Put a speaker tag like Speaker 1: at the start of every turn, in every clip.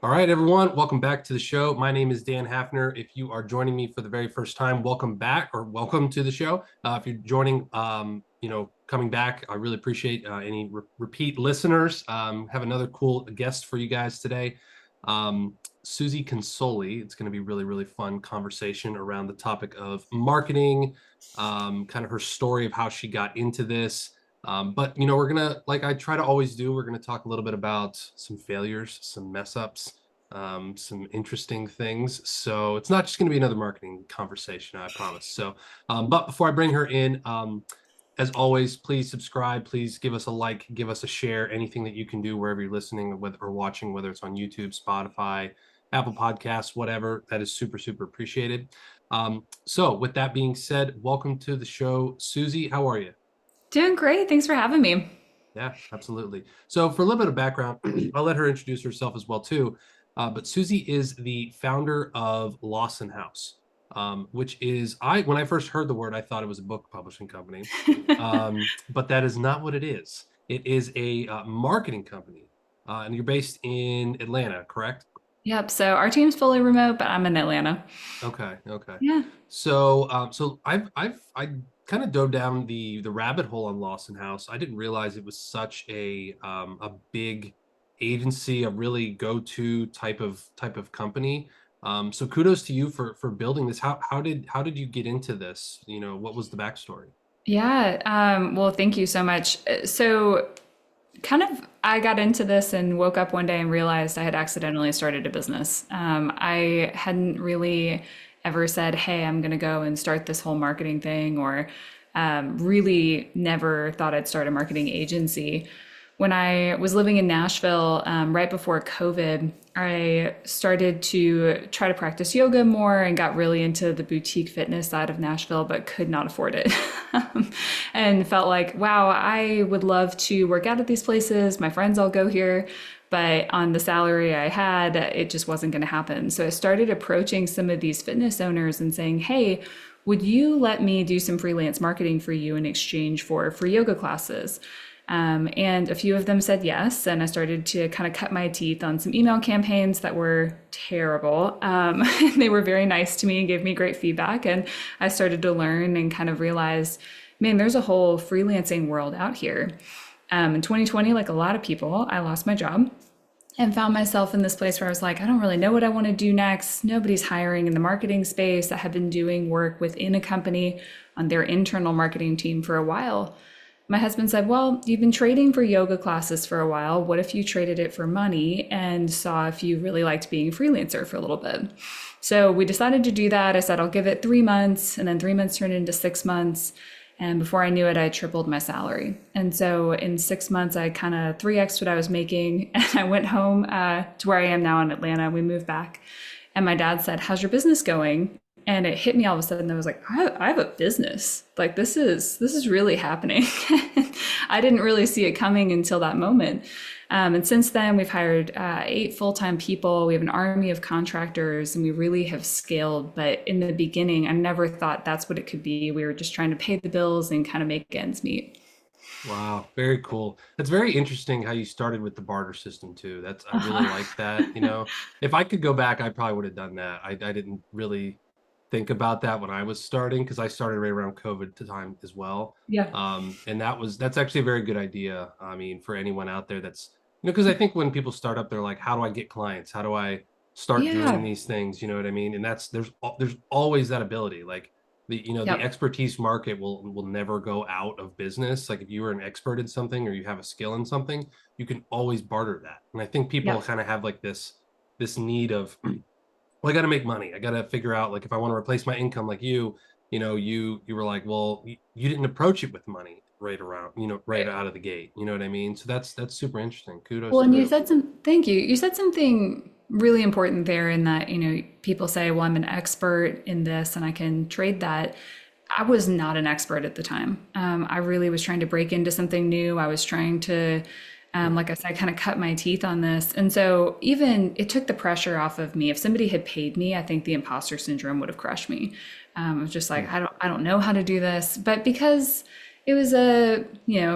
Speaker 1: All right, everyone, welcome back to the show. My name is Dan Hafner. If you are joining me for the very first time, welcome back or welcome to the show. If you're joining, coming back, I really appreciate any repeat listeners. Have another cool guest for you guys today, um, Suzie Consoli. It's going to be really, really fun conversation around the topic of marketing, kind of her story of how she got into this. But we're gonna, like I try to always do, we're gonna talk a little bit about some failures, some mess ups, some interesting things. So it's not just gonna be another marketing conversation, I promise. But before I bring her in, as always, please subscribe. Please give us a like, give us a share, anything that you can do wherever you're listening or watching, whether it's on YouTube, Spotify, Apple Podcasts, whatever. That is super, super appreciated. So with that being said, welcome to the show, Suzie. How are you?
Speaker 2: Doing great. Thanks for having me.
Speaker 1: Yeah, absolutely. So for a little bit of background, I'll let her introduce herself as well too. But Suzie is the founder of Lawson House, which is when I first heard the word, I thought it was a book publishing company, but that is not what it is. It is a marketing company, and you're based in Atlanta, correct?
Speaker 2: Yep. So our team's fully remote, but I'm in Atlanta.
Speaker 1: Okay, okay.
Speaker 2: Yeah.
Speaker 1: So I kind of dove down the rabbit hole on Lawson House. I didn't realize it was such a big agency, a really go-to type of company. So kudos to you for building this. How did you get into this? What was the backstory?
Speaker 2: Yeah. Well, thank you so much. So, kind of, I got into this and woke up one day and realized I had accidentally started a business. I hadn't really ever said, hey, I'm going to go and start this whole marketing thing, or really never thought I'd start a marketing agency. When I was living in Nashville, right before COVID, I started to try to practice yoga more and got really into the boutique fitness side of Nashville, but could not afford it. And felt like, wow, I would love to work out at these places. My friends all go here. But on the salary I had, it just wasn't going to happen. So I started approaching some of these fitness owners and saying, hey, would you let me do some freelance marketing for you in exchange for free yoga classes? And a few of them said yes. And I started to kind of cut my teeth on some email campaigns that were terrible. They were very nice to me and gave me great feedback. And I started to learn and kind of realize, man, there's a whole freelancing world out here. In 2020, like a lot of people, I lost my job and found myself in this place where I was like, I don't really know what I want to do next. Nobody's hiring in the marketing space. I had been doing work within a company on their internal marketing team for a while. My husband said, well, you've been trading for yoga classes for a while. What if you traded it for money and saw if you really liked being a freelancer for a little bit? So we decided to do that. I said, I'll give it 3 months, and then 3 months turned into 6 months. And before I knew it, I tripled my salary. And so in 6 months, I kind of 3X'd what I was making. And I went home to where I am now in Atlanta. We moved back. And my dad said, how's your business going? And it hit me all of a sudden. I was like, I have a business. Like this is really happening. I didn't really see it coming until that moment. And since then, we've hired 8 full-time people. We have an army of contractors, and we really have scaled. But in the beginning, I never thought that's what it could be. We were just trying to pay the bills and kind of make ends meet.
Speaker 1: Wow, very cool. That's very interesting how you started with the barter system too. I really like that. If I could go back, I probably would have done that. I didn't really think about that when I was starting because I started right around COVID time as well.
Speaker 2: Yeah.
Speaker 1: And that's actually a very good idea. I mean, for anyone out there that's, because I think when people start up, they're like, how do I get clients? How do I start doing
Speaker 2: Yeah.
Speaker 1: these things? You know what I mean? And there's always that ability. Like the
Speaker 2: Yep.
Speaker 1: expertise market will never go out of business. Like if you are an expert in something or you have a skill in something, you can always barter that. And I think people
Speaker 2: Yep.
Speaker 1: kind of have like this need of, well, I got to make money. I got to figure out like if I want to replace my income, like you were like, well, you didn't approach it with money right around, right out of the gate. You know what I mean? So that's super interesting. Kudos
Speaker 2: Well,
Speaker 1: to
Speaker 2: and
Speaker 1: you.
Speaker 2: thank you. You said something really important there in that, people say, well, I'm an expert in this and I can trade that. I was not an expert at the time. I really was trying to break into something new. I was trying to, like I said, kind of cut my teeth on this. And so even it took the pressure off of me. If somebody had paid me, I think the imposter syndrome would have crushed me. I was just like,
Speaker 1: Mm.
Speaker 2: I don't know how to do this. But because It was a,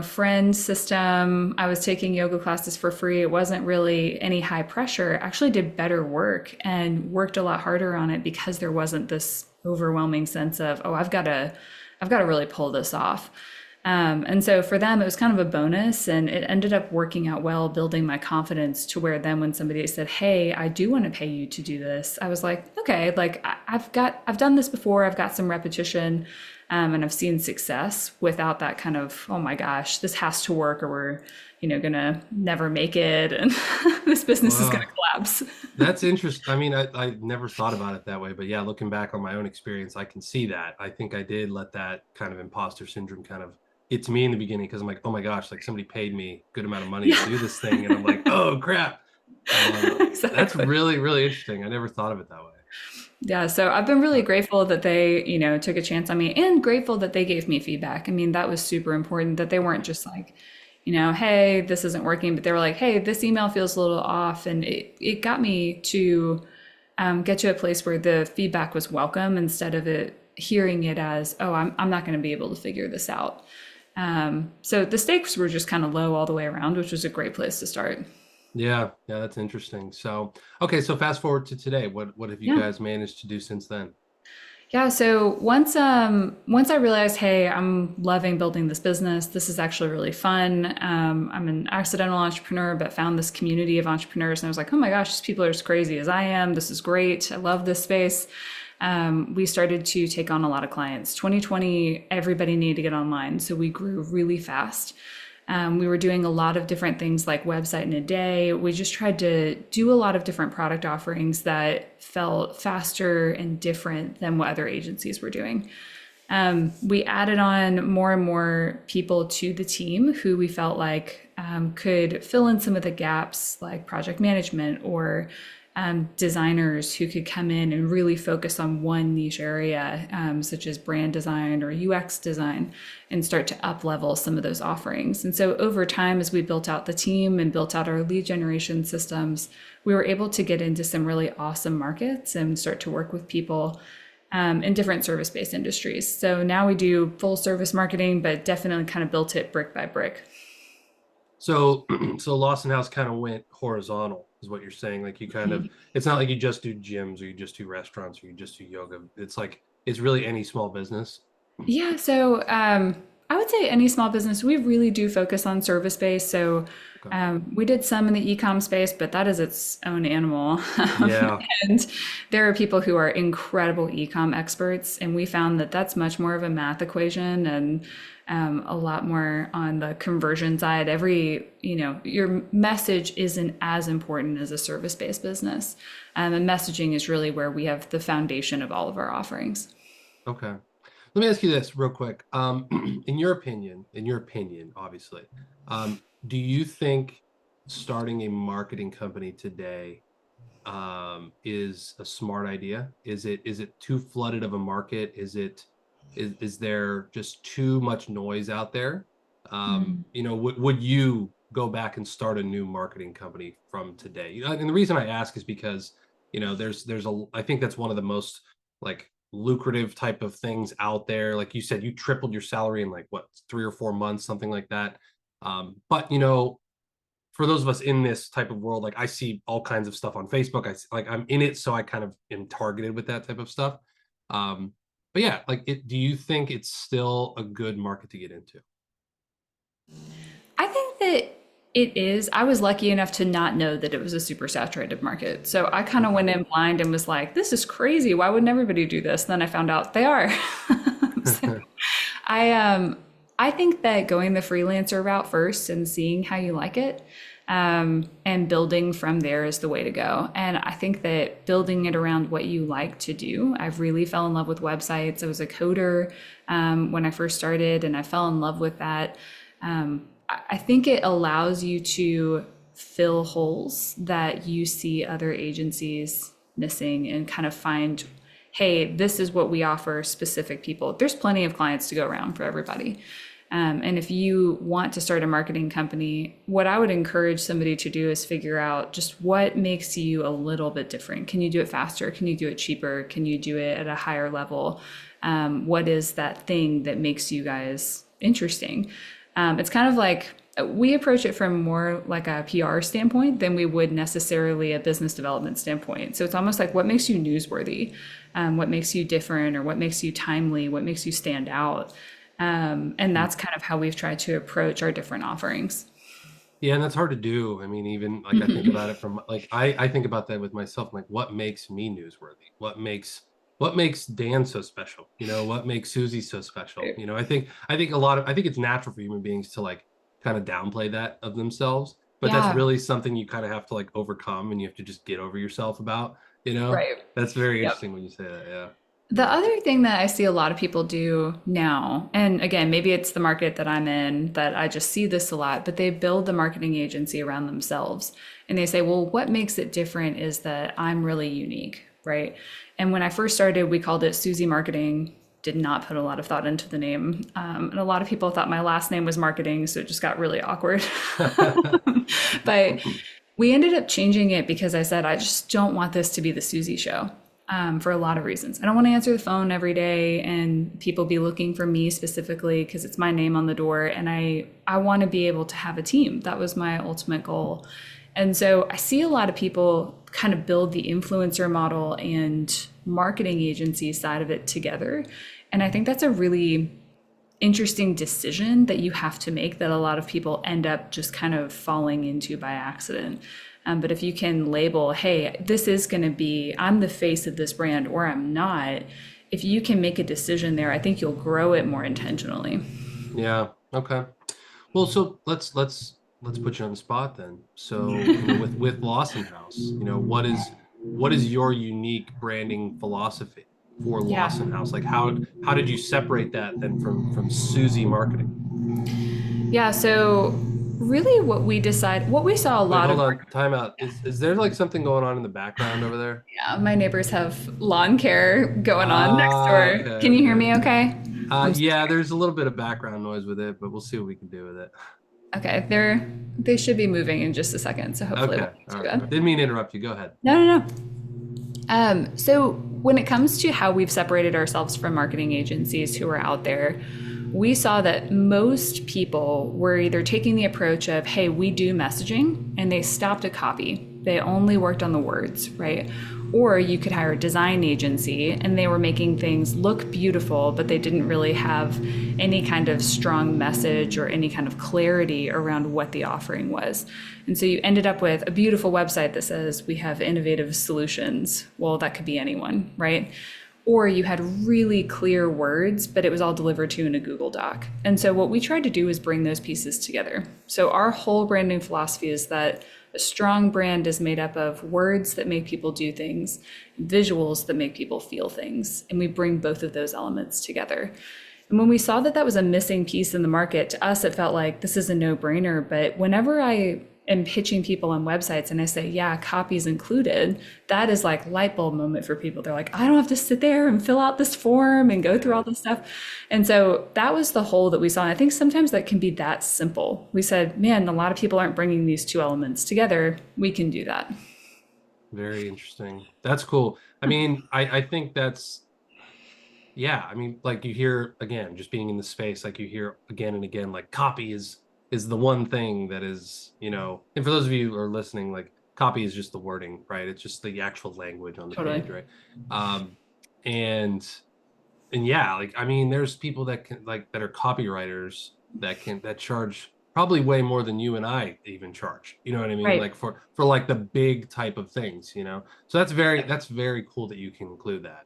Speaker 2: friend system. I was taking yoga classes for free. It wasn't really any high pressure. I actually did better work and worked a lot harder on it because there wasn't this overwhelming sense of, oh, I've got to really pull this off. And so for them, it was kind of a bonus, and it ended up working out well, building my confidence to where then when somebody said, "Hey, I do want to pay you to do this," I was like, "Okay, like I've done this before. I've got some repetition, and I've seen success without that kind of, oh my gosh, this has to work, or we're, gonna never make it, and this business is gonna
Speaker 1: Wow.
Speaker 2: collapse."
Speaker 1: That's interesting. I mean, I never thought about it that way, but yeah, looking back on my own experience, I can see that. I think I did let that kind of imposter syndrome kind of get to me in the beginning because I'm like, oh my gosh, like somebody paid me a good amount of money to
Speaker 2: Yeah,
Speaker 1: do this thing, and I'm like, oh crap. That's
Speaker 2: exactly.
Speaker 1: really, really interesting. I never thought of it that way.
Speaker 2: Yeah, so I've been really
Speaker 1: Uh,
Speaker 2: grateful that they, took a chance on me and grateful that they gave me feedback. I mean, that was super important that they weren't just like, hey, this isn't working, but they were like, hey, this email feels a little off. And it got me to get to a place where the feedback was welcome instead of it hearing it as, oh, I'm not going to be able to figure this out. So the stakes were just kind of low all the way around, which was a great place to start.
Speaker 1: yeah, yeah, that's interesting. So, okay, so fast forward to today. What have you
Speaker 2: Yeah.
Speaker 1: guys managed to do since then?
Speaker 2: Yeah, so once I realized, hey, I'm loving building this business. This is actually really fun. I'm an accidental entrepreneur, but found this community of entrepreneurs, and I was like, oh my gosh, these people are as crazy as I am. This is great. I love this space. We started to take on a lot of clients. 2020, everybody needed to get online, so we grew really fast. We were doing a lot of different things like website in a day. We just tried to do a lot of different product offerings that felt faster and different than what other agencies were doing. We added on more and more people to the team who we felt like could fill in some of the gaps, like project management or designers who could come in and really focus on one niche area, such as brand design or UX design, and start to up level some of those offerings. And so over time, as we built out the team and built out our lead generation systems, we were able to get into some really awesome markets and start to work with people in different service based industries. So now we do full service marketing, but definitely kind of built it brick by brick.
Speaker 1: So, so Lawson House kind of went horizontal, is what you're saying. Like you kind of, it's not like you just do gyms or you just do restaurants or you just do yoga. It's like it's really any small business.
Speaker 2: Yeah, so I would say any small business, we really do focus on service based. So
Speaker 1: Okay.
Speaker 2: we did some in the e-com space, but that is its own animal.
Speaker 1: Yeah.
Speaker 2: And there are people who are incredible e-com experts, and we found that that's much more of a math equation and a lot more on the conversion side. Your message isn't as important as a service-based business. And messaging is really where we have the foundation of all of our offerings.
Speaker 1: Okay. Let me ask you this real quick. In your opinion, obviously, do you think starting a marketing company today is a smart idea? Is it too flooded of a market? Is there just too much noise out there? Would you go back and start a new marketing company from today? And the reason I ask is because, I think that's one of the most like lucrative type of things out there. Like you said, you tripled your salary in like what, 3 or 4 months, something like that. But for those of us in this type of world, like I see all kinds of stuff on Facebook. I'm in it, so I kind of am targeted with that type of stuff. But yeah, do you think it's still a good market to get into?
Speaker 2: I think that it is. I was lucky enough to not know that it was a super saturated market. So I kind of
Speaker 1: Okay.
Speaker 2: went in blind and was like, this is crazy. Why wouldn't everybody do this? And then I found out they are. So I think that going the freelancer route first and seeing how you like it, and building from there is the way to go. And I think that building it around what you like to do, I've really fell in love with websites. I was a coder when I first started, and I fell in love with that. I think it allows you to fill holes that you see other agencies missing and kind of find, hey, this is what we offer specific people. There's plenty of clients to go around for everybody. And if you want to start a marketing company, what I would encourage somebody to do is figure out just what makes you a little bit different. Can you do it faster? Can you do it cheaper? Can you do it at a higher level? What is that thing that makes you guys interesting. It's kind of like we approach it from more like a PR standpoint than we would necessarily a business development standpoint. So it's almost like what makes you newsworthy, what makes you different, or what makes you timely, what makes you stand out. And that's kind of how we've tried to approach our different offerings.
Speaker 1: Yeah, and that's hard to do. I mean, even like I think about it from like I think about that with myself. Like, what makes me newsworthy? What makes Dan so special? What makes Suzie so special? I think a lot of I think it's natural for human beings to like kind of downplay that of themselves, but that's
Speaker 2: Yeah,
Speaker 1: really something you kind of have to like overcome and you have to just get over yourself about, you know?
Speaker 2: right.
Speaker 1: That's very
Speaker 2: Yep.
Speaker 1: interesting when you say that. Yeah.
Speaker 2: The
Speaker 1: Yeah.
Speaker 2: other thing that I see a lot of people do now, and again, maybe it's the market that I'm in that I just see this a lot, but they build the marketing agency around themselves. And they say, well, what makes it different is that I'm really unique, right? And when I first started, we called it Suzie Marketing, did not put a lot of thought into the name. And a lot of people thought my last name was marketing, so it just got really awkward. But we ended up changing it because I said, I just don't want this to be the Susie show for a lot of reasons. I don't want to answer the phone every day and people be looking for me specifically because it's my name on the door. And I want to be able to have a team. That was my ultimate goal. And so I see a lot of people kind of build the influencer model and marketing agency side of it together. And I think that's a really interesting decision that you have to make that a lot of people end up just kind of falling into by accident. But if you can label, hey, this is going to be, I'm the face of this brand or I'm not, if you can make a decision there, I think you'll grow it more intentionally.
Speaker 1: Yeah. Okay. Well, so let's put you on the spot then. So, with Lawson House, what is your unique branding philosophy for
Speaker 2: Yeah.
Speaker 1: Lawson House? Like how did you separate that then from Suzie Marketing?
Speaker 2: Yeah. So, really, what we saw a
Speaker 1: Wait,
Speaker 2: lot
Speaker 1: hold
Speaker 2: of,
Speaker 1: on, time out. Is there like something going on in the background over there?
Speaker 2: yeah, my neighbors have lawn care going on next
Speaker 1: Ah,
Speaker 2: door.
Speaker 1: okay,
Speaker 2: Can you hear
Speaker 1: okay.
Speaker 2: me okay? I'm so
Speaker 1: Yeah, there's a little bit of background noise with it, but we'll see what we can do with it.
Speaker 2: okay. They should be moving in just a second. So, hopefully, it
Speaker 1: Okay,
Speaker 2: won't be
Speaker 1: all
Speaker 2: too
Speaker 1: right.
Speaker 2: bad.
Speaker 1: Didn't mean to interrupt you. Go ahead.
Speaker 2: No, no, no. So when it comes to how we've separated ourselves from marketing agencies who are out there, we saw that most people were either taking the approach of, hey, we do messaging, and they stopped at copy. They only worked on the words, right? Or you could hire a design agency and they were making things look beautiful, but they didn't really have any kind of strong message or any kind of clarity around what the offering was. And so you ended up with a beautiful website that says, we have innovative solutions. Well, that could be anyone, right? Or you had really clear words, but it was all delivered to you in a Google Doc. And so what we tried to do is bring those pieces together. So our whole branding philosophy is that a strong brand is made up of words that make people do things, visuals that make people feel things. And we bring both of those elements together. And when we saw that that was a missing piece in the market, to us, it felt like this is a no brainer. But whenever I am pitching people on websites and I say, yeah, copies included, that is like light bulb moment for people. They're like, I don't have to sit there and fill out this form and go through
Speaker 1: Yeah.
Speaker 2: all this stuff. And so that was the hole that we saw. And I think sometimes that can be that simple. We said, man, a lot of people aren't bringing these two elements together. We can do that.
Speaker 1: Very interesting. That's cool. I mean, I think that's yeah, I mean, like you hear again, just being in the space, like you hear again and again, like copy is the one thing that is, and for those of you who are listening, like copy is just the wording, right? It's just the actual language on the
Speaker 2: Totally.
Speaker 1: page, right? Um, and and yeah, like I mean, there's people that can like that are copywriters that charge probably way more than you and I even charge. You know what I mean?
Speaker 2: Right.
Speaker 1: Like for like the big type of things. So that's very cool that you can include that.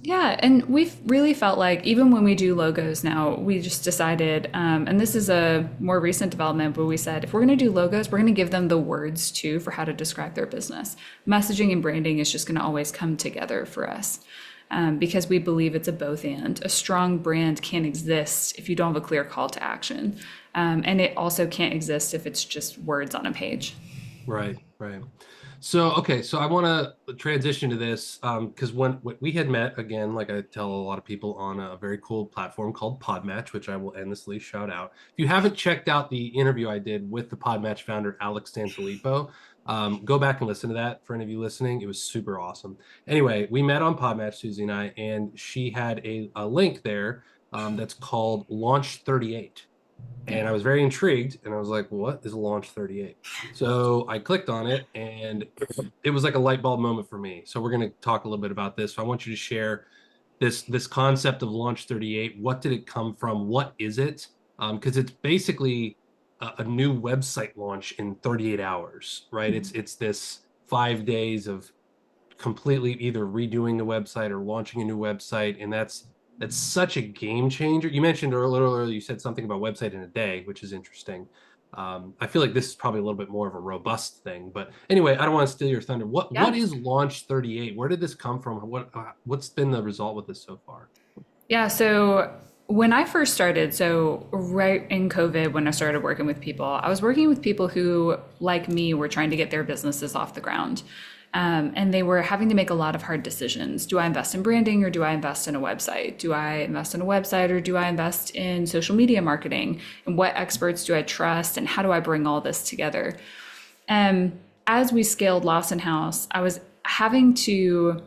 Speaker 2: Yeah, and we've really felt like even when we do logos now, we just decided, and this is a more recent development, but we said if we're going to do logos, we're going to give them the words too for how to describe their business. Messaging and branding is just going to always come together for us because we believe it's a both and. A strong brand can't exist if you don't have a clear call to action, and it also can't exist if it's just words on a page.
Speaker 1: Right, right. So, okay, so I want to transition to this because when we had met again, like I tell a lot of people on a very cool platform called Podmatch, which I will endlessly shout out. If you haven't checked out the interview I did with the Podmatch founder, Alex Sanfilippo, go back and listen to that for any of you listening. It was super awesome. Anyway, we met on Podmatch, Susie and I, and she had a link there that's called Launch 38.
Speaker 2: Yeah.
Speaker 1: And I was very intrigued and I was like, what is Launch 38? So I clicked on it and it was like a light bulb moment for me. So we're going to talk a little bit about this. So I want you to share this concept of Launch 38. What did it come from? What is it? Because it's basically a new website launch in 38 hours, right? It's this 5 days of completely either redoing the website or launching a new website, and that's such a game changer. You mentioned a little earlier, you said something about website in a day, which is interesting. I feel like this is probably a little bit more of a robust thing, but anyway, I don't want to steal your thunder. What
Speaker 2: Yeah.
Speaker 1: is Launch 38? Where did this come from? What's been the result with this so far?
Speaker 2: Yeah. So when I first started, so right in COVID, when I started working with people, I was working with people who, like me, were trying to get their businesses off the ground. And they were having to make a lot of hard decisions. Do I invest in branding or do I invest in a website? Do I invest in a website or do I invest in social media marketing? And what experts do I trust? And how do I bring all this together? As we scaled Lawson House, I was having to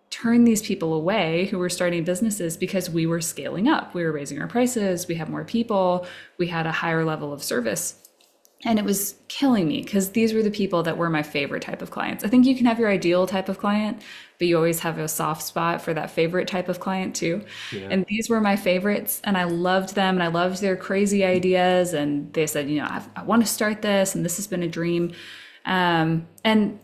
Speaker 2: turn these people away who were starting businesses because we were scaling up. We were raising our prices, we had more people, we had a higher level of service. And it was killing me because these were the people that were my favorite type of clients. I think you can have your ideal type of client, but you always have a soft spot for that favorite type of client too.
Speaker 1: Yeah.
Speaker 2: And these were my favorites, and I loved them, and I loved their crazy ideas. And they said, I want to start this, and this has been a dream. And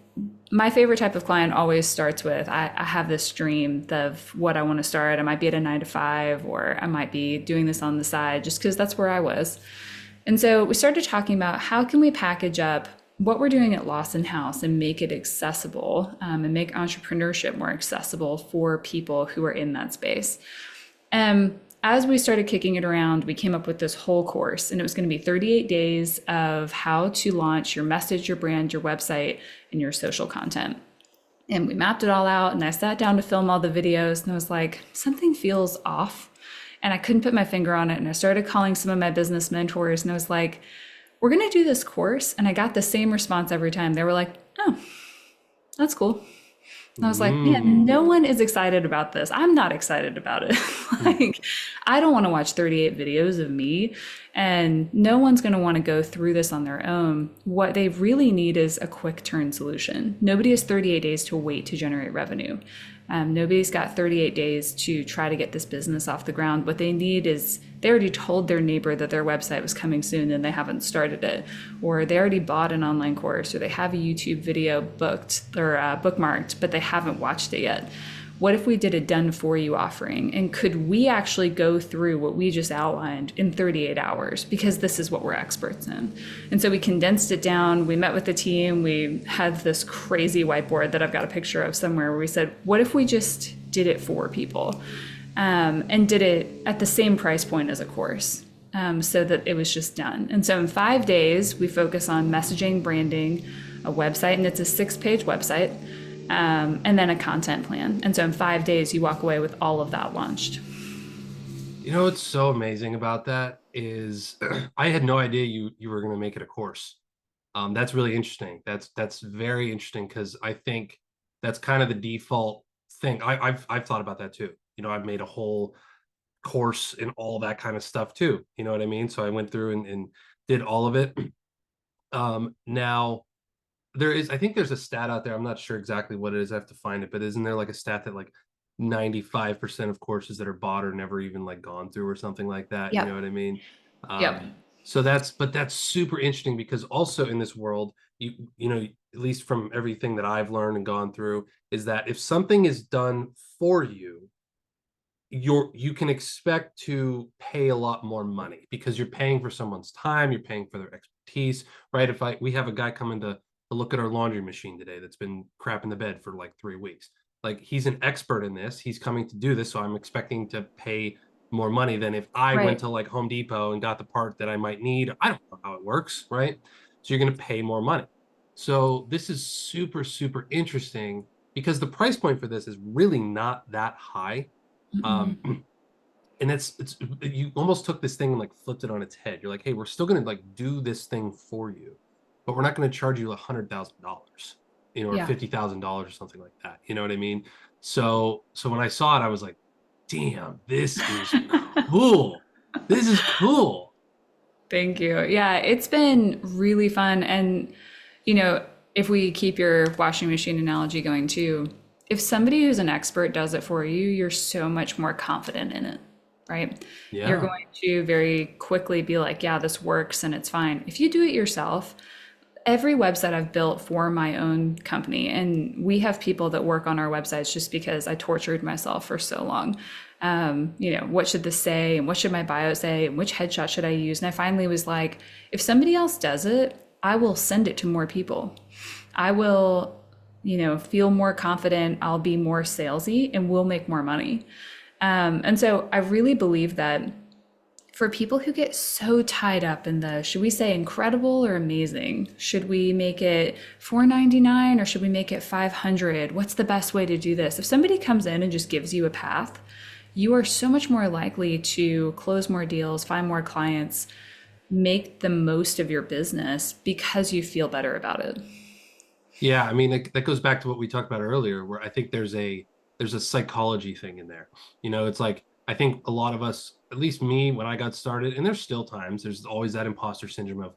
Speaker 2: my favorite type of client always starts with I have this dream of what I want to start. I might be at a 9 to 5, or I might be doing this on the side just because that's where I was. And so we started talking about how can we package up what we're doing at Lawson House and make it accessible, and make entrepreneurship more accessible for people who are in that space. As we started kicking it around, we came up with this whole course, and it was going to be 38 days of how to launch your message, your brand, your website, and your social content. And we mapped it all out, and I sat down to film all the videos, and I was like, something feels off. And I couldn't put my finger on it. And I started calling some of my business mentors, and I was like, we're going to do this course. And I got the same response every time. They were like, oh, that's cool. And I was like, man,
Speaker 1: Mm.
Speaker 2: no one is excited about this. I'm not excited about it. Like, I don't want to watch 38 videos of me, and no one's going to want to go through this on their own. What they really need is a quick turn solution. Nobody has 38 days to wait to generate revenue. Nobody's got 38 days to try to get this business off the ground. What they need is they already told their neighbor that their website was coming soon and they haven't started it, or they already bought an online course, or they have a YouTube video booked or bookmarked, but they haven't watched it yet. What if we did a done for you offering? And could we actually go through what we just outlined in 38 hours? Because this is what we're experts in. And so we condensed it down. We met with the team. We had this crazy whiteboard that I've got a picture of somewhere where we said, what if we just did it for people, and did it at the same price point as a course, so that it was just done. And so in 5 days, we focus on messaging, branding, a website, and it's a 6-page website. And then a content plan. And so in 5 days, you walk away with all of that launched.
Speaker 1: You know what's so amazing about that is I had no idea you were going to make it a course. That's really interesting. That's very interesting because I think that's kind of the default thing. I've thought about that too. I've made a whole course and all that kind of stuff too. You know what I mean? So I went through and did all of it. Now I think there's a stat out there. I'm not sure exactly what it is. I have to find it, but isn't there like a stat that like 95% of courses that are bought are never even like gone through or something like that? You know
Speaker 2: Yep.
Speaker 1: what I mean?
Speaker 2: Yep.
Speaker 1: So that's super interesting because also in this world, at least from everything that I've learned and gone through, is that if something is done for you, you can expect to pay a lot more money because you're paying for someone's time, you're paying for their expertise, right? If we have a guy coming to look at our laundry machine today that's been crap in the bed for like 3 weeks, like he's an expert in this, he's coming to do this, so I'm expecting to pay more money than if I went
Speaker 2: Right.
Speaker 1: to like Home Depot and got the part that I might need. I don't know how it works, right? So you're going to pay more money. So this is super super interesting because the price point for this is really not that high.
Speaker 2: Mm-mm.
Speaker 1: um and it's you almost took this thing and like flipped it on its head. You're like, hey, we're still gonna like do this thing for you, but we're not gonna charge you $100,000, or
Speaker 2: Yeah.
Speaker 1: $50,000 or something like that. You know what I mean? So when I saw it, I was like, damn, this is cool. This is cool.
Speaker 2: Thank you. Yeah, it's been really fun. And, you know, if we keep your washing machine analogy going too, if somebody who's an expert does it for you, you're so much more confident in it, right? You're
Speaker 1: Yeah.
Speaker 2: going to very quickly be like, yeah, this works and it's fine. If you do it yourself, every website I've built for my own company, and we have people that work on our websites just because I tortured myself for so long. What should this say? And what should my bio say? And which headshot should I use? And I finally was like, if somebody else does it, I will send it to more people. I will, feel more confident. I'll be more salesy and we'll make more money. And so I really believe that for people who get so tied up in the, should we say incredible or amazing? Should we make it 499 or should we make it 500? What's the best way to do this? If somebody comes in and just gives you a path, you are so much more likely to close more deals, find more clients, make the most of your business because you feel better about it.
Speaker 1: Yeah, I mean that goes back to what we talked about earlier, where I think there's a psychology thing in there. It's like I think a lot of us, at least me, when I got started, and there's still times, there's always that imposter syndrome of,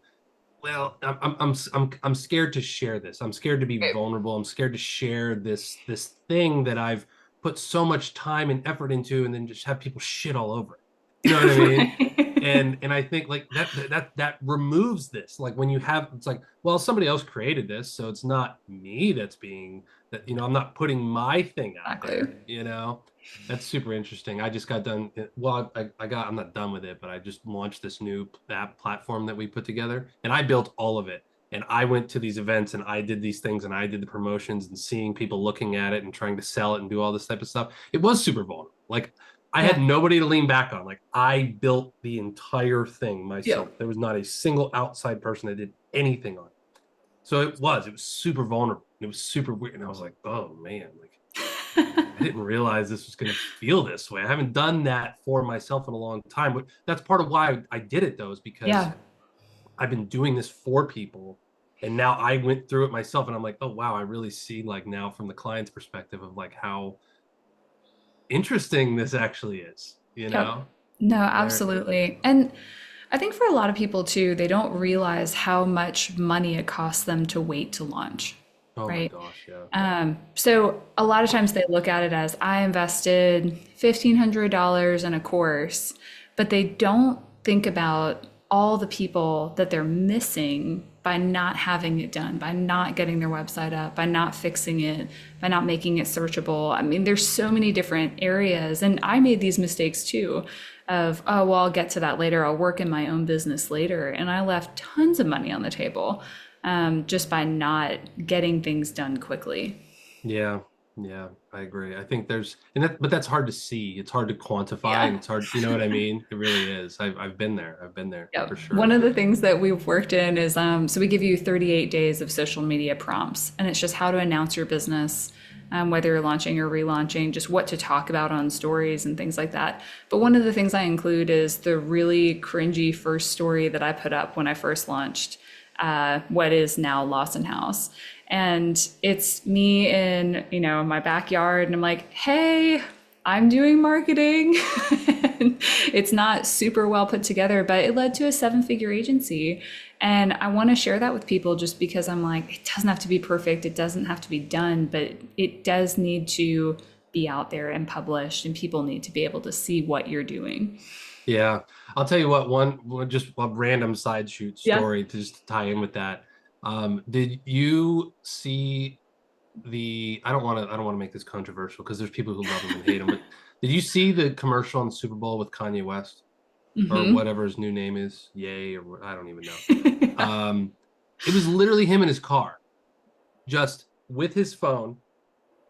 Speaker 1: well, I'm scared to share this. I'm scared to be vulnerable. I'm scared to share this thing that I've put so much time and effort into, and then just have people shit all over it. You know what I mean?
Speaker 2: Right.
Speaker 1: And I think like that removes this. Like when you have, it's like, well, somebody else created this, so it's not me that's being that. I'm not putting my thing out
Speaker 2: Exactly.
Speaker 1: there. That's super interesting. I just got done. Well, I'm not done with it, but I just launched this new app platform that we put together, and I built all of it. And I went to these events and I did these things and I did the promotions and seeing people looking at it and trying to sell it and do all this type of stuff. It was super vulnerable. Like I had
Speaker 2: Yeah.
Speaker 1: nobody to lean back on. Like I built the entire thing
Speaker 2: Yeah.
Speaker 1: myself. There was not a single outside person that did anything on it. So it was super vulnerable. It was super weird. And I was like, oh man, like I didn't realize this was going to feel this way. I haven't done that for myself in a long time. But that's part of why I did it though, is because
Speaker 2: Yeah.
Speaker 1: I've been doing this for people. And now I went through it myself and I'm like, oh wow, I really see like now from the client's perspective of like how interesting this actually is,
Speaker 2: Yep. No,
Speaker 1: There.
Speaker 2: absolutely. And I think for a lot of people too, they don't realize how much money it costs them to wait to launch,
Speaker 1: Oh my
Speaker 2: right?
Speaker 1: gosh, yeah.
Speaker 2: So a lot of times they look at it as I invested $1,500 in a course, but they don't think about all the people that they're missing by not having it done, by not getting their website up, by not fixing it, by not making it searchable. I mean, there's so many different areas. And I made these mistakes too of, oh, well, I'll get to that later. I'll work in my own business later. And I left tons of money on the table just by not getting things done quickly.
Speaker 1: Yeah, yeah, I agree. I think but that's hard to see. It's hard to quantify and
Speaker 2: Yeah.
Speaker 1: it's hard, you know what I mean? It really is. I've been there. I've been there
Speaker 2: Yep.
Speaker 1: for
Speaker 2: One
Speaker 1: sure.
Speaker 2: of the things that we've worked in is so we give you 38 days of social media prompts, and it's just how to announce your business, whether you're launching or relaunching, just what to talk about on stories and things like that. But one of the things I include is the really cringy first story that I put up when I first launched what is now Lawson House. And it's me in, my backyard, and I'm like, hey, I'm doing marketing. It's not super well put together, but it led to a seven-figure agency. And I want to share that with people just because I'm like, it doesn't have to be perfect. It doesn't have to be done, but it does need to be out there and published, and people need to be able to see what you're doing.
Speaker 1: Yeah. I'll tell you what, just a random side shoot
Speaker 2: Yeah.
Speaker 1: story to just tie in with that. Did you see I don't want to make this controversial because there's people who love him and hate him, but did you see the commercial on the Super Bowl with Kanye West or
Speaker 2: Hmm.
Speaker 1: whatever his new name is? Yay, or I don't even know. Um, it was literally him in his car, just with his phone.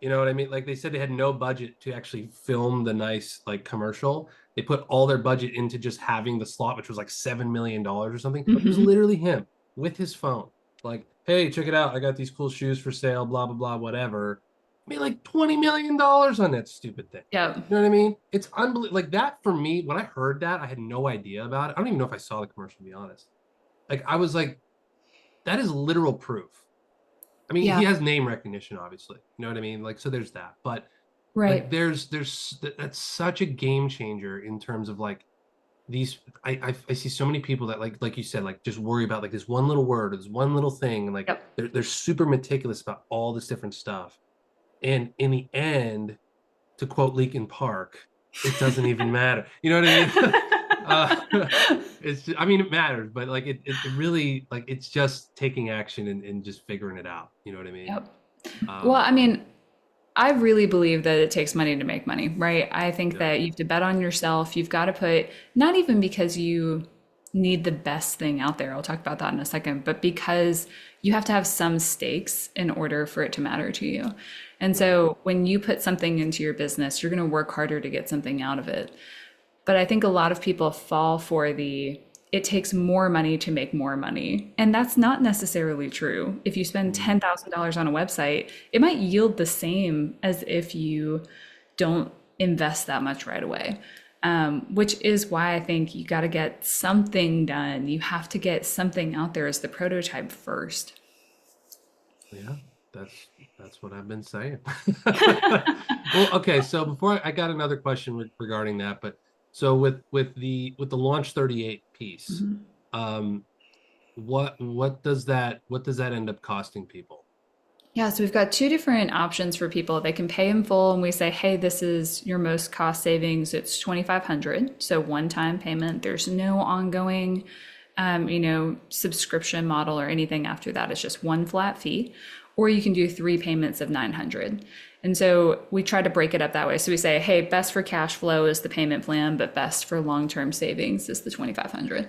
Speaker 1: You know what I mean? Like they said they had no budget to actually film the nice like commercial. They put all their budget into just having the slot, which was like $7 million or something. It was
Speaker 2: Hmm.
Speaker 1: literally him with his phone. Like, hey, check it out. I got these cool shoes for sale, blah, blah, blah, whatever. Made like $20 million on that stupid thing.
Speaker 2: Yeah.
Speaker 1: You know what I mean? It's unbelievable. Like that for me, when I heard that, I had no idea about it. I don't even know if I saw the commercial, to be honest. Like I was like, that is literal proof. I mean,
Speaker 2: Yeah.
Speaker 1: he has name recognition, obviously. You know what I mean? Like, so there's that. But
Speaker 2: Right.
Speaker 1: Like that's such a game changer in terms of like these I see so many people that like you said, like just worry about like this one little word or this one little thing, and like
Speaker 2: Yep.
Speaker 1: they're super meticulous about all this different stuff. And in the end, to quote Linkin Park, it doesn't even matter. You know what I mean? It's just, I mean, it matters, but like it really like it's just taking action and just figuring it out. You know what I mean?
Speaker 2: Yep. Well,
Speaker 1: Um,
Speaker 2: I mean, I really believe that it takes money to make money, right? I think
Speaker 1: yeah,
Speaker 2: that you have to bet on yourself. You've got to put, not even because you need the best thing out there. I'll talk about that in a second, but because you have to have some stakes in order for it to matter to you. And
Speaker 1: right.
Speaker 2: so when you put something into your business, you're going to work harder to get something out of it. But I think a lot of people fall for the it takes more money to make more money. And that's not necessarily true. If you spend
Speaker 1: Mm,
Speaker 2: $10,000 on a website, it might yield the same as if you don't invest that much right away. Which is why I think you got to get something done. You have to get something out there as the prototype first.
Speaker 1: yeah, that's that's what I've been saying. Well, okay, so before I got another question regarding that, but so with the launch 38 piece, um, what does that end up costing people?
Speaker 2: Yeah, so we've got two different options for people. They can pay in full, and we say, "Hey, this is your most cost savings. It's 2,500, so one-time payment. There's no ongoing, subscription model or anything after that. It's just one flat fee." Or you can do three payments of 900. And so we try to break it up that way. So we say, "Hey, best for cash flow is the payment plan, but best for long-term savings is the 2,500."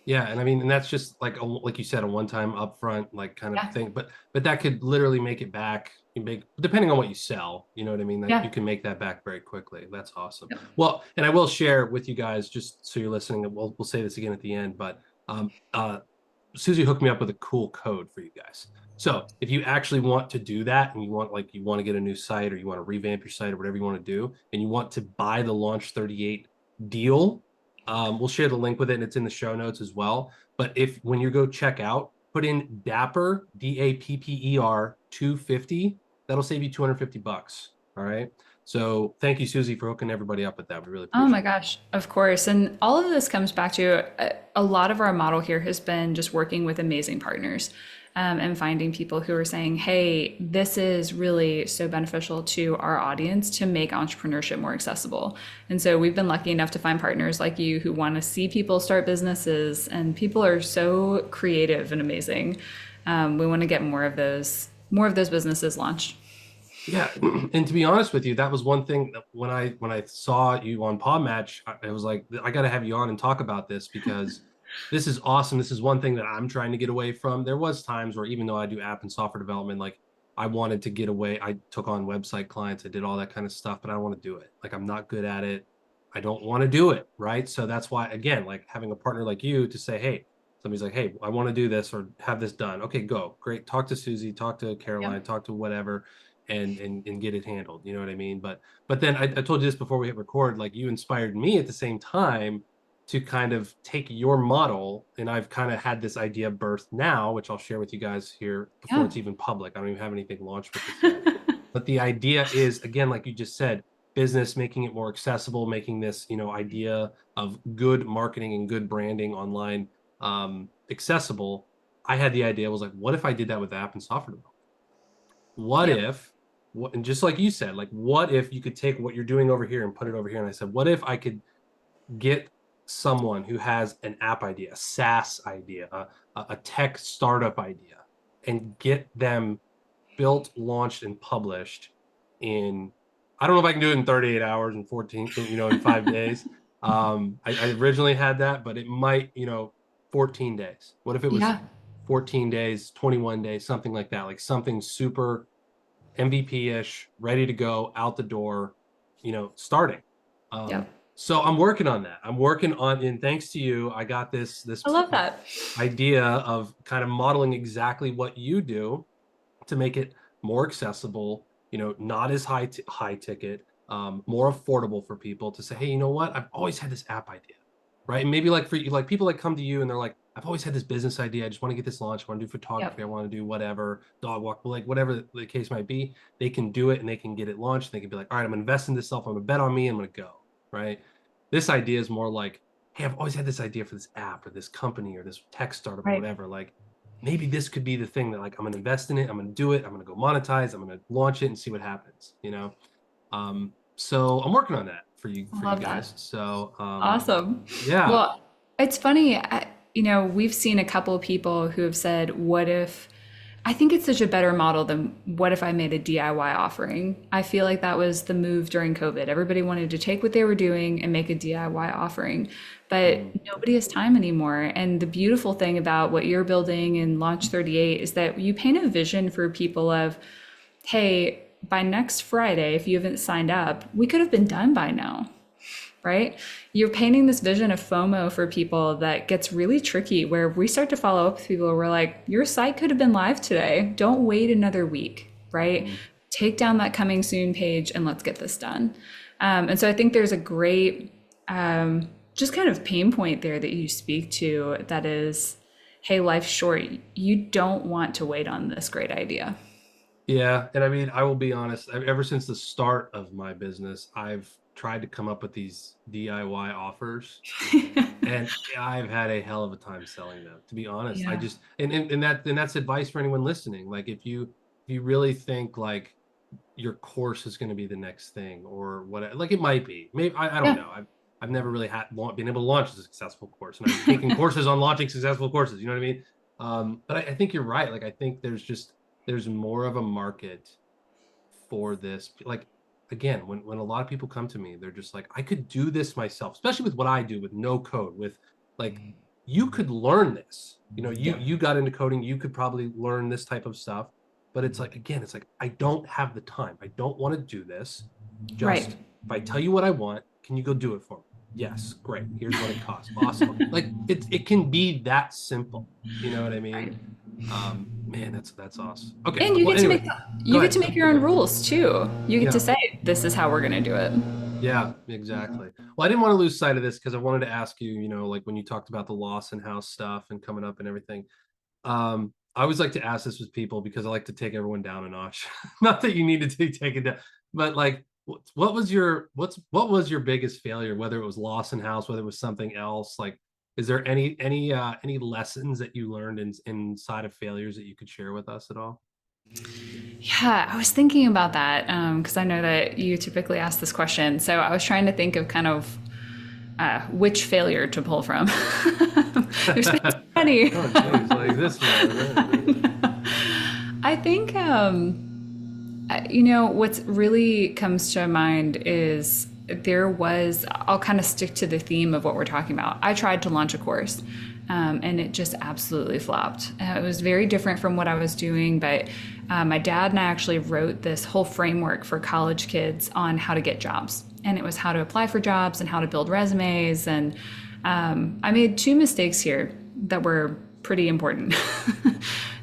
Speaker 1: Yeah, and I mean, and that's just like like you said, a one-time upfront like kind of
Speaker 2: Yeah,
Speaker 1: thing. But that could literally make it back. You make depending on what you sell, you know what I mean? That
Speaker 2: yeah,
Speaker 1: you can make that back very quickly. That's awesome. Well, and I will share with you guys just so you're listening. And we'll say this again at the end, but um, uh, Susie hooked me up with a cool code for you guys. So if you actually want to do that and you want to get a new site or you want to revamp your site or whatever you want to do, and you want to buy the Launch 38 deal, we'll share the link with it and it's in the show notes as well. But if when you go check out, put in Dapper DAPPER 250, that'll save you 250 bucks. All right. So thank you, Susie, for hooking everybody up with that. We really
Speaker 2: oh my
Speaker 1: appreciate it.
Speaker 2: gosh, of course. And all of this comes back to a lot of our model here has been just working with amazing partners and finding people who are saying, hey, this is really so beneficial to our audience to make entrepreneurship more accessible. And so we've been lucky enough to find partners like you who want to see people start businesses, and people are so creative and amazing. We want to get more of those businesses launched.
Speaker 1: Yeah, and to be honest with you, that was one thing that when I saw you on Pod Match, I was like, I got to have you on and talk about this because this is awesome. This is one thing that I'm trying to get away from. There was times where even though I do app and software development, like I wanted to get away. I took on website clients, I did all that kind of stuff, but I don't want to do it. Like I'm not good at it. I don't want to do it, right? So that's why again, like having a partner like you to say, hey, somebody's like, hey, I want to do this or have this done. Okay, go. Great. Talk to Susie, talk to
Speaker 2: Yep.
Speaker 1: Caroline, talk to whatever and get it handled. You know what I mean? But then I told you this before we hit record, like you inspired me at the same time to kind of take your model, and I've kind of had this idea birthed now, which I'll share with you guys here before
Speaker 2: Yeah.
Speaker 1: it's even public. I don't even have anything launched with this yet. But the idea is, again, like you just said, business, making it more accessible, making this, idea of good marketing and good branding online accessible. I had the idea, I was like, what if I did that with app and software development? What
Speaker 2: Yep.
Speaker 1: if, what, and just like you said, like, what if you could take what you're doing over here and put it over here? And I said, what if I could get someone who has an app idea, a SaaS idea, a tech startup idea, and get them built, launched, and published in, I don't know if I can do it in 38 hours and 14, in 5 days. I originally had that, but it might, 14 days. What if it was
Speaker 2: Yeah.
Speaker 1: 14 days, 21 days, something like that, like something super MVP-ish, ready to go out the door, starting.
Speaker 2: Yep.
Speaker 1: So I'm working on that. I'm working on, and thanks to you, I got
Speaker 2: I love that.
Speaker 1: idea of kind of modeling exactly what you do to make it more accessible, not as high ticket, more affordable for people to say, hey, you know what? I've always had this app idea, right? And maybe like for you, like people like come to you and they're like, I've always had this business idea. I just want to get this launched. I want to do
Speaker 2: Yep.
Speaker 1: photography. I want to do whatever, dog walk, like whatever the case might be. They can do it and they can get it launched. They can be like, all right, I'm gonna invest in this self. I'm gonna bet on me. I'm gonna go. Right. This idea is more like, hey, I've always had this idea for this app or this company or this tech startup or
Speaker 2: Right.
Speaker 1: whatever. Like maybe this could be the thing that like I'm gonna invest in it. I'm gonna do it. I'm gonna go monetize. I'm gonna launch it and see what happens. So I'm working on that
Speaker 2: I
Speaker 1: for you
Speaker 2: love that.
Speaker 1: guys. So
Speaker 2: Awesome.
Speaker 1: yeah.
Speaker 2: Well, it's funny, we've seen a couple of people who have said, what if, I think it's such a better model than what if I made a DIY offering? I feel like that was the move during COVID. Everybody wanted to take what they were doing and make a DIY offering, but
Speaker 1: Mm,
Speaker 2: nobody has time anymore. And the beautiful thing about what you're building in Launch 38 is that you paint a vision for people of, hey, by next Friday, if you haven't signed up, we could have been done by now, right? You're painting this vision of FOMO for people that gets really tricky, where we start to follow up with people where we're like, your site could have been live today. Don't wait another week, right?
Speaker 1: mm.
Speaker 2: Take down that coming soon page and let's get this done. And so I think there's a great just kind of pain point there that you speak to that is, hey, life's short. You don't want to wait on this great idea.
Speaker 1: Yeah, and I mean, I will be honest, ever since the start of my business, I've tried to come up with these DIY offers, and I've had a hell of a time selling them, to be honest. I
Speaker 2: Yeah.
Speaker 1: just and that's advice for anyone listening. Like if you really think like your course is going to be the next thing or what, like it might be. Maybe I don't
Speaker 2: Yeah.
Speaker 1: know. I've never really been able to launch a successful course, and I've taken courses on launching successful courses. You know what I mean? But I think you're right. Like I think there's more of a market for this. Like again, when a lot of people come to me, they're just like, I could do this myself, especially with what I do with no code, with like you could learn this.
Speaker 2: Yep.
Speaker 1: You got into coding, you could probably learn this type of stuff. But it's like again, it's like I don't have the time. I don't want to do this.
Speaker 2: Right.
Speaker 1: Just if I tell you what I want, can you go do it for me? Yes, great. Here's what it costs. Awesome. Like it can be that simple. You know what I mean?
Speaker 2: Right.
Speaker 1: Man, that's awesome. Okay.
Speaker 2: And you
Speaker 1: Well,
Speaker 2: get to
Speaker 1: anyway,
Speaker 2: make
Speaker 1: go
Speaker 2: you get
Speaker 1: ahead.
Speaker 2: to make your own rules too. You get to
Speaker 1: Yeah.
Speaker 2: say this is how we're going to do it.
Speaker 1: Yeah, exactly. Well, I didn't want to lose sight of this because I wanted to ask you, like when you talked about the Lawson House stuff and coming up and everything. I always like to ask this with people because I like to take everyone down a notch. Not that you need to take it down, but like, what was your biggest failure? Whether it was Lawson House, whether it was something else. Like, is there any lessons that you learned inside of failures that you could share with us at all?
Speaker 2: Yeah, I was thinking about that because I know that you typically ask this question. So I was trying to think of kind of which failure to pull from. There's been so many.
Speaker 1: Oh, geez, like this one.
Speaker 2: I think what's really comes to mind is I'll kind of stick to the theme of what we're talking about. I tried to launch a course and it just absolutely flopped. It was very different from what I was doing, but my dad and I actually wrote this whole framework for college kids on how to get jobs. And it was how to apply for jobs and how to build resumes. And I made two mistakes here that were pretty important.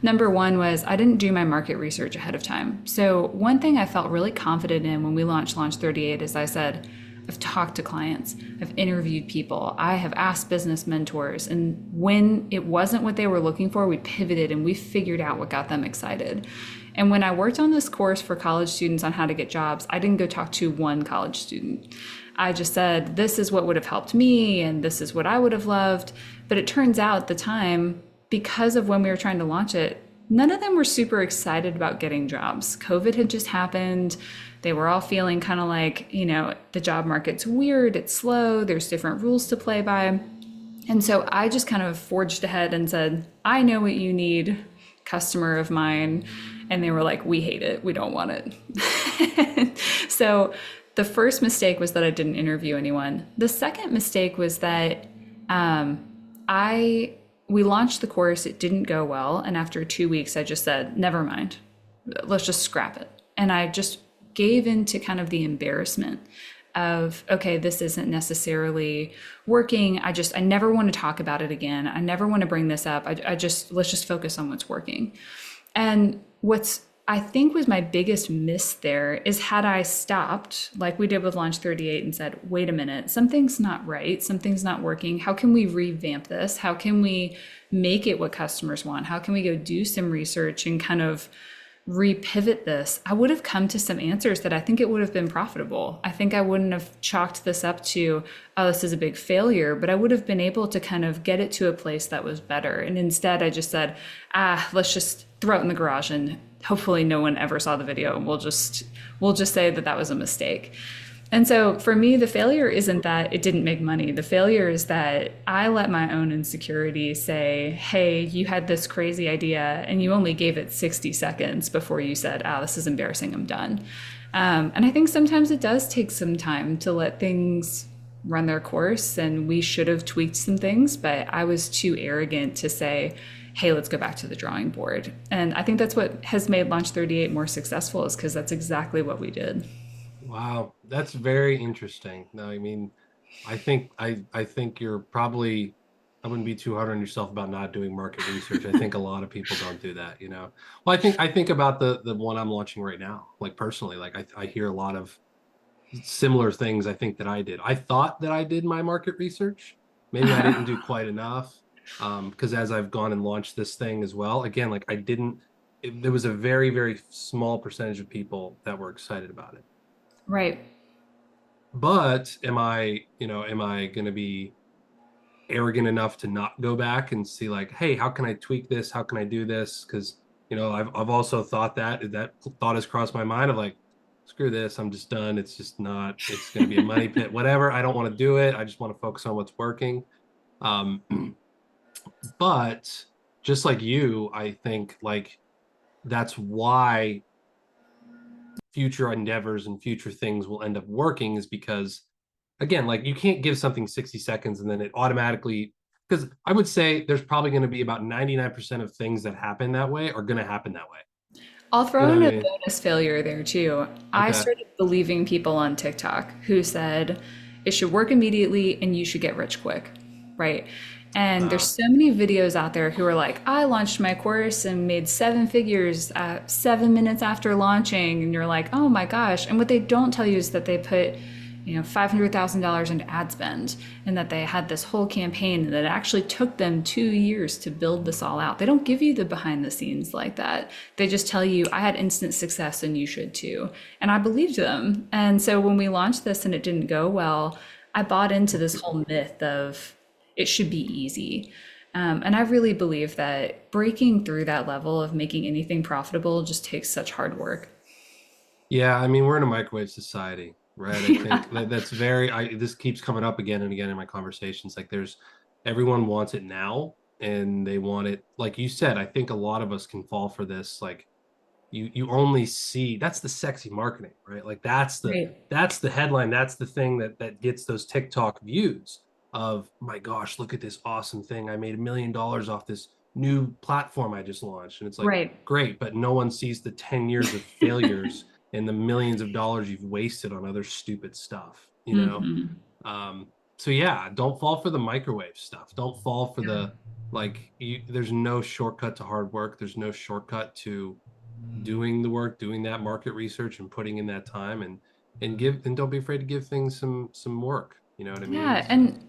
Speaker 2: Number one was I didn't do my market research ahead of time. So one thing I felt really confident in when we launched Launch 38 is I said, I've talked to clients, I've interviewed people, I have asked business mentors, and when it wasn't what they were looking for, we pivoted and we figured out what got them excited. And when I worked on this course for college students on how to get jobs, I didn't go talk to one college student. I just said, this is what would have helped me and this is what I would have loved. But it turns out at the time, because of when we were trying to launch it, none of them were super excited about getting jobs. COVID had just happened. They were all feeling kind of like, the job market's weird, it's slow, there's different rules to play by. And so I just kind of forged ahead and said, I know what you need, customer of mine. And they were like, we hate it, we don't want it. So the first mistake was that I didn't interview anyone. The second mistake was that we launched the course, it didn't go well. And after 2 weeks, I just said, never mind, let's just scrap it. And I just gave into kind of the embarrassment of, okay, this isn't necessarily working. I never want to talk about it again. I never want to bring this up. Let's just focus on what's working. And what's I think was my biggest miss there is had I stopped, like we did with Launch 38, and said, wait a minute, something's not right, something's not working. How can we revamp this? How can we make it what customers want? How can we go do some research and kind of repivot this? I would have come to some answers that I think it would have been profitable. I think I wouldn't have chalked this up to, oh, this is a big failure, but I would have been able to kind of get it to a place that was better. And instead, I just said, let's just throw it in the garage and hopefully no one ever saw the video. We'll just say that that was a mistake. And so for me, the failure isn't that it didn't make money. The failure is that I let my own insecurity say, hey, you had this crazy idea and you only gave it 60 seconds before you said, this is embarrassing, I'm done. And I think sometimes it does take some time to let things run their course, and we should have tweaked some things, but I was too arrogant to say, hey, let's go back to the drawing board. And I think that's what has made Launch 38 more successful, is because that's exactly what we did.
Speaker 1: Wow, that's very interesting. No, I mean, I think you're probably, I wouldn't be too hard on yourself about not doing market research. I think a lot of people don't do that, you know. Well, I think about the one I'm launching right now. Like personally, like I hear a lot of similar things I think that I did. I thought that I did my market research. Maybe I didn't do quite enough. Because as I've gone and launched this thing as well, again, like I didn't, there was a very, very small percentage of people that were excited about it.
Speaker 2: Right.
Speaker 1: But am I going to be arrogant enough to not go back and see like, hey, how can I tweak this? How can I do this? Because I've also thought that thought has crossed my mind of like, screw this, I'm just done. It's just not. It's going to be a money pit. Whatever. I don't want to do it. I just want to focus on what's working. Um, but just like you, I think like that's why future endeavors and future things will end up working, is because again, like you can't give something 60 seconds and then it automatically, because I would say there's probably going to be about 99% of things that happen that way are going to happen that way.
Speaker 2: I'll
Speaker 1: You
Speaker 2: throw
Speaker 1: know
Speaker 2: in
Speaker 1: what I
Speaker 2: a
Speaker 1: mean?
Speaker 2: bonus failure there too. I
Speaker 1: Okay.
Speaker 2: started believing people on TikTok who said it should work immediately and you should get rich quick, right? And there's
Speaker 1: Uh,
Speaker 2: so many videos out there who are like, I launched my course and made 7 figures 7 minutes after launching. And you're like, oh my gosh. And what they don't tell you is that they put, $500,000 into ad spend, and that they had this whole campaign that actually took them 2 years to build this all out. They don't give you the behind the scenes like that. They just tell you, I had instant success and you should too. And I believed them. And so when we launched this and it didn't go well, I bought into this whole myth of it should be easy. And I really believe that breaking through that level of making anything profitable just takes such hard work.
Speaker 1: yeah, I mean, we're in a microwave society, right? I
Speaker 2: Yeah.
Speaker 1: think that's very, this keeps coming up again and again in my conversations. Like everyone wants it now and they want it, like you said, I think a lot of us can fall for this. Like you only see, that's the sexy marketing, right? Like
Speaker 2: Right.
Speaker 1: that's the headline, that's the thing that gets those TikTok views of, my gosh, look at this awesome thing, I made $1 million off this new platform I just launched. And it's like,
Speaker 2: Right.
Speaker 1: great, but no one sees the 10 years of failures and the millions of dollars you've wasted on other stupid stuff, you know. So yeah, don't fall for the microwave stuff, don't fall for
Speaker 2: Yeah.
Speaker 1: the, like there's no shortcut to hard work, there's no shortcut to doing the work, doing that market research and putting in that time, and don't be afraid to give things some work. You know what I mean?
Speaker 2: Yeah.
Speaker 1: So
Speaker 2: And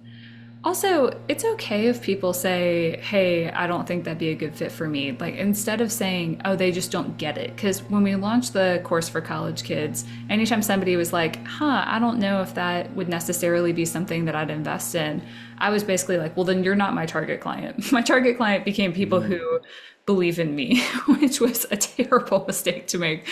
Speaker 2: also, it's okay if people say, hey, I don't think that'd be a good fit for me. Like, instead of saying, oh, they just don't get it. Because when we launched the course for college kids, anytime somebody was like, I don't know if that would necessarily be something that I'd invest in, I was basically like, well, then you're not my target client. My target client became people who
Speaker 1: mm,
Speaker 2: believe in me, which was a terrible mistake to make.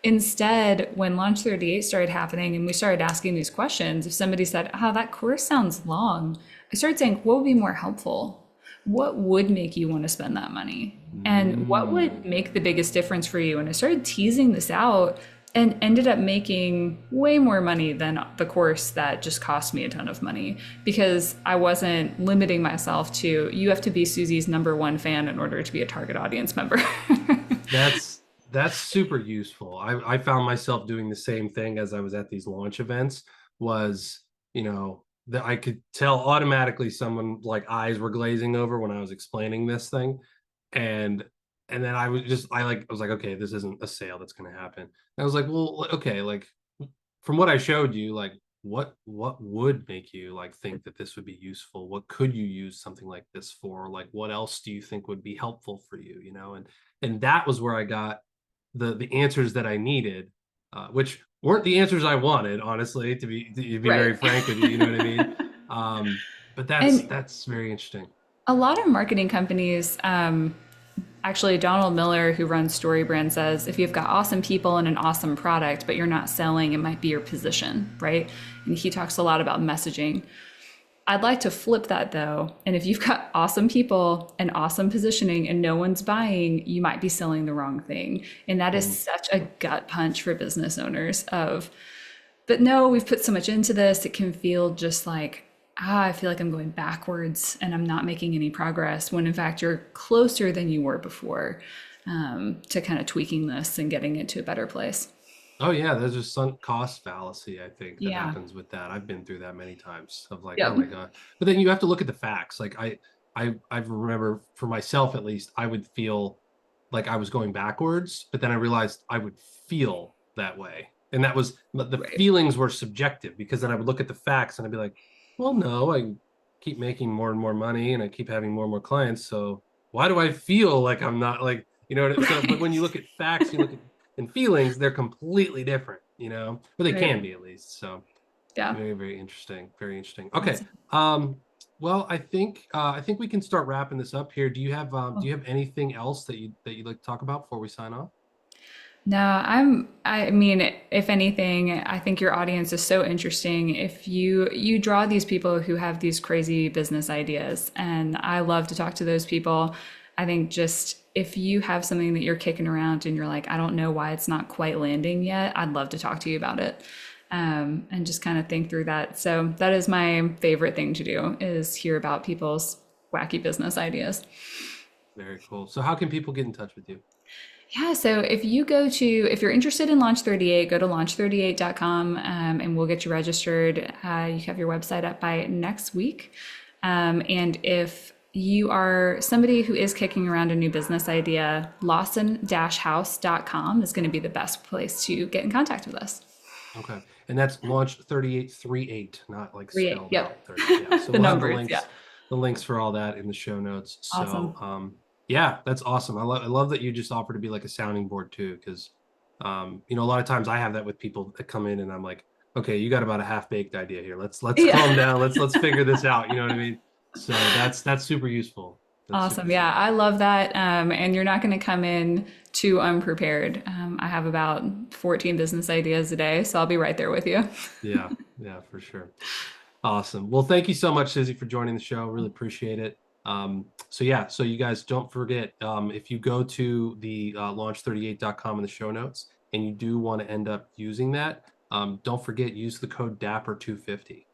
Speaker 2: Instead, when Launch 38 started happening and we started asking these questions, if somebody said, oh, that course sounds long, I started saying, what would be more helpful? What would make you want to spend that money? And what would
Speaker 1: mm,
Speaker 2: make the biggest difference for you? And I started teasing this out and ended up making way more money than the course that just cost me a ton of money, because I wasn't limiting myself to, you have to be Susie's #1 fan in order to be a target audience member.
Speaker 1: that's super useful. I found myself doing the same thing as I was at these launch events. Was, that I could tell automatically someone like eyes were glazing over when I was explaining this thing, and and then I was like, okay, this isn't a sale that's going to happen. And I was like, well, okay, like from what I showed you, like what would make you like think that this would be useful? What could you use something like this for? Like what else do you think would be helpful for you? You know, and that was where I got the answers that I needed, which weren't the answers I wanted, honestly, to be very
Speaker 2: Right.
Speaker 1: frank with you. You know what I mean? But
Speaker 2: And
Speaker 1: that's very interesting.
Speaker 2: a lot of marketing companies, actually, Donald Miller, who runs StoryBrand, says if you've got awesome people and an awesome product, but you're not selling, it might be your position, right? And he talks a lot about messaging. I'd like to flip that though. And if you've got awesome people and awesome positioning and no one's buying, you might be selling the wrong thing. And that is
Speaker 1: Mm.
Speaker 2: such a gut punch for business owners of, but no, we've put so much into this, it can feel just like, I feel like I'm going backwards and I'm not making any progress when in fact you're closer than you were before, to kind of tweaking this and getting it to a better place.
Speaker 1: Oh yeah, there's a sunk cost fallacy, I think, that
Speaker 2: Yeah.
Speaker 1: happens with that. I've been through that many times of like, oh
Speaker 2: Yep.
Speaker 1: my God. But then you have to look at the facts. Like I remember for myself at least, I would feel like I was going backwards, but then I realized I would feel that way. And that was the
Speaker 2: Right.
Speaker 1: feelings were subjective because then I would look at the facts and I'd be like, well, no, I keep making more and more money and I keep having more and more clients. So why do I feel like I'm not like, you know, so but
Speaker 2: Right.
Speaker 1: when you look at facts, you look at and feelings, they're completely different, you know, but they
Speaker 2: Right.
Speaker 1: can be at least. So
Speaker 2: Yeah.
Speaker 1: very, very interesting. Very interesting. Okay.
Speaker 2: Awesome.
Speaker 1: Well, I think we can start wrapping this up here. Do you have anything else that you'd like to talk about before we sign off?
Speaker 2: No, I mean, if anything, I think your audience is so interesting. If you draw these people who have these crazy business ideas, and I love to talk to those people. I think just if you have something that you're kicking around and you're like, I don't know why it's not quite landing yet, I'd love to talk to you about it. And just kind of think through that. So that is my favorite thing to do is hear about people's wacky business ideas.
Speaker 1: Very cool. So how can people get in touch with you?
Speaker 2: Yeah, so if you're interested in Launch 38, go to launch38.com, and we'll get you registered. You have your website up by next week. And if you are somebody who is kicking around a new business idea, lawson-house.com is going to be the best place to get in contact with us.
Speaker 1: Okay. And that's launch 3838, not like
Speaker 2: 38,
Speaker 1: spelled
Speaker 2: yep.
Speaker 1: out 30. Yeah. So
Speaker 2: The
Speaker 1: we'll have
Speaker 2: numbers, yeah.
Speaker 1: the links for all that in the show notes. So
Speaker 2: Awesome.
Speaker 1: yeah, that's awesome. I love that you just offer to be like a sounding board too, because you know, a lot of times I have that with people that come in and I'm like, okay, you got about a half-baked idea here. Let's calm
Speaker 2: Yeah.
Speaker 1: down. Let's figure this out. You know what I mean? So that's super useful. That's super,
Speaker 2: Awesome.
Speaker 1: super
Speaker 2: Yeah, I
Speaker 1: useful.
Speaker 2: love that. And you're not going to come in too unprepared. I have about 14 business ideas a day, so I'll be right there with you.
Speaker 1: Yeah, yeah, for sure. Awesome. Well, thank you so much, Suzie, for joining the show. Really appreciate it. So yeah, so you guys don't forget, if you go to the launch38.com in the show notes and you do want to end up using that, don't forget, use the code DAPPER250.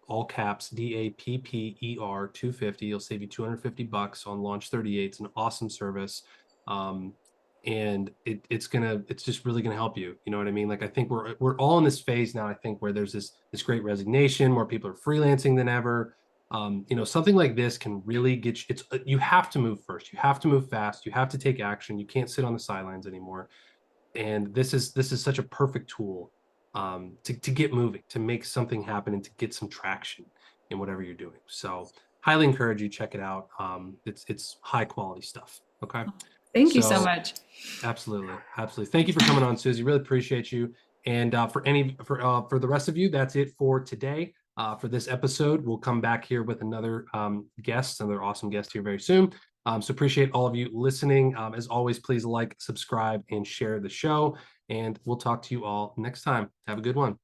Speaker 1: All caps DAPPER 250. You'll save you $250 on Launch 38. It's an awesome service. Um, and it's just really gonna help you. You know what I mean? Like I think we're all in this phase now, I think, where there's this great resignation, more people are freelancing than ever. You know, something like this can really get you, you have to move first, you have to move fast, you have to take action, you can't sit on the sidelines anymore. And this is such a perfect tool, to get moving, to make something happen and to get some traction in whatever you're doing. So highly encourage you, check it out. It's high quality stuff. Okay.
Speaker 2: Thank you so
Speaker 1: So
Speaker 2: much.
Speaker 1: absolutely, absolutely. Thank you for coming on, Suzie. Really appreciate you. And for the rest of you, that's it for today. For this episode, we'll come back here with another guest, another awesome guest here very soon. So appreciate all of you listening. As always, please like, subscribe, and share the show. And we'll talk to you all next time. Have a good one.